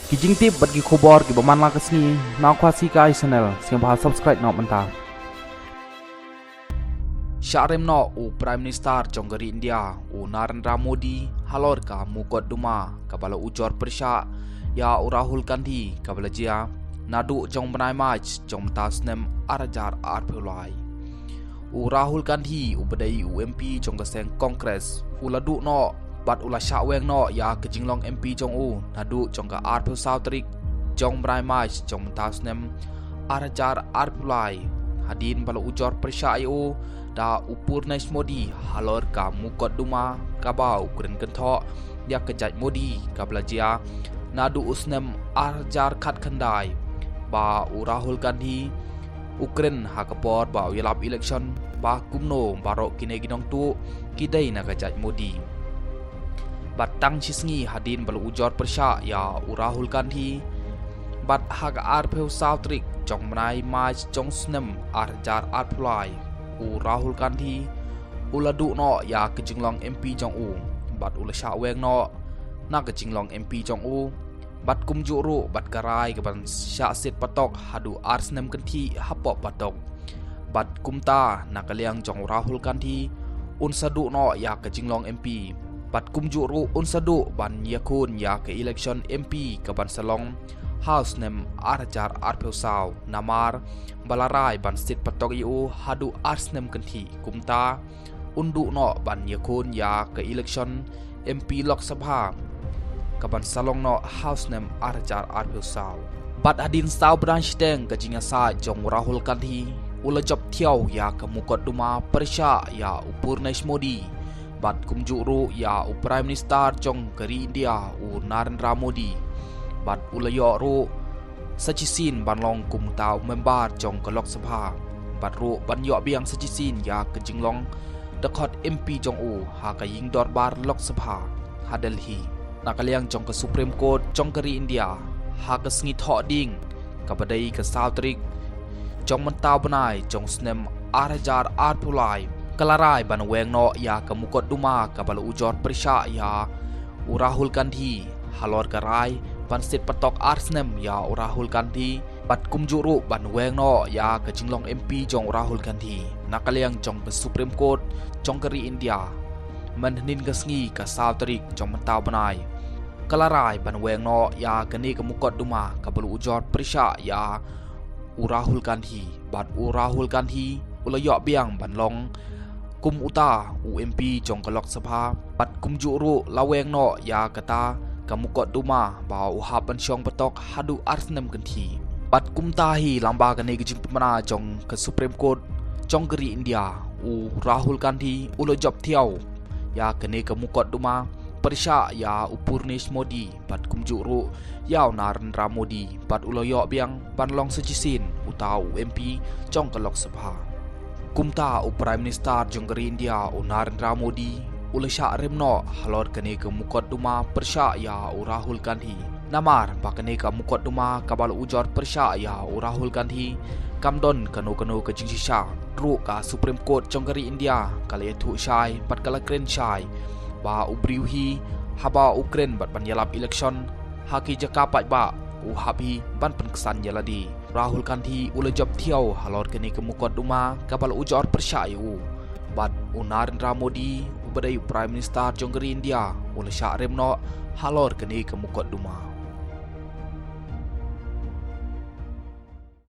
Kijing tip bagi kubor ki baman la kesni nak kuasi kai channel siang bahas subscribe nak mentah. Syarem no Prime Minister Jonggeri India Narendra Modi halor ka mukot duma kabala ujor persya ya Rahul Gandhi kabala jia nadu jong benai maj jong tasnem arajar arpulai. Rahul Gandhi ubadai UMP jong keseng Kongres uladu no bat ula syaweng no ya kejinglong MP jong nadu jong ka arpul sautrik jong benai maj jong tasnem arajar arpulai hadin bala ujor persya da upur nais Modi halor ka mukot duma kabau kuren kentok dia kejat Modi kablajia nadu usnem arjar khat khandai ba Rahul Gandhi Ukraine hakapor ba yalap election ba kumno barok kine ginong tu kidai na kejat Modi batang cisngi hadin bal ujor persya ya Rahul Gandhi bat hak arpeu sautrik jong menai maj jong snem arjar arplai Rahul Gandhi uladu no ya kejinglong MP jong bat ula syaweng no na kejinglong MP jong bat kumjuru bat karai keban syasit patok hadu arsnem kenti hapok patok bat kumta na kaliang jong Rahul Gandhi unsadu no ya kejinglong MP bat kumjuru unsadu ban yakun ya ke election MP keban salong House nem arjar arpeu saw namar balarai ban sit patok iu hadu arsnem kenti kumta undu no ban yakun ya ke election MP Lok Sabha kaban salong no House nem arjar arpeu saw bat adin saw branch teng kejinga sa jong Rahul Gandhi ula job tiaw ya ke mukot duma persya ya upur nais Modi bat kumjuru ya Prime Minister jong keri India Narendra Modi bat ulayo ru sajisin banlong kumtau membar jong ke Lok Sabha bat ru banyo biang sajisin ya kejinglong dekot MP jong ha kaying dorbar Lok Sabha ha Delhi nakaliang jong ke Supreme Court jong keri India ha ke sengit hok ding kabadai ke sautrik jong mentau benai jong snem arajar arpulai kelarai ban weng no ya ke mukot duma kabala ujor persya ya Rahul Gandhi halor garai ban sit patok arsnem ya Rahul Gandhi bat kumjuru ban weng no ya kejinglong MP jong Rahul Gandhi nakaliang jong ke Supreme Court jong keri India menhenin kesngi ke sautrik jong mentau benai kelarai ban weng no ya keni ke mukot duma kabala ujor persya ya Rahul Gandhi bat Rahul Gandhi ulayok biang banlong kum uta UMP jong ke Lok Sabha bat kumjuru laweng no ya kata kamukot duma ba uhap pensyong petok hadu arsnem kenti bat kumtahi lamba kene kejing pemana jong ke Supreme Court jong keri India Rahul Gandhi ulo job tiaw ya kene kamukot duma persya ya upur nais Modi bat kumjuru ya Narendra Modi bat ulo yok biang banlong sejisin utau UMP jong ke Lok Sabha kumta Prime Minister jong keri India Narendra Modi ula syak remno halor kene ke mukot duma persya ya Rahul Gandhi namar ba kene ke mukot duma kabal ujor persya ya Rahul Gandhi kamdon kanu ke jingsisha ru ka Supreme Court jong keri India kala tu syai pat kala kren syai ba ubriuhi haba Ukraine bat panyalap election haki jakapat ba habi ban penkesan jaladi Rahul Gandhi ula job tiaw halor kene ke mukot duma kabal ujor persya bat Narendra Modi badai Prime Minister jong keri India ula syak remno halor kene ke mukot duma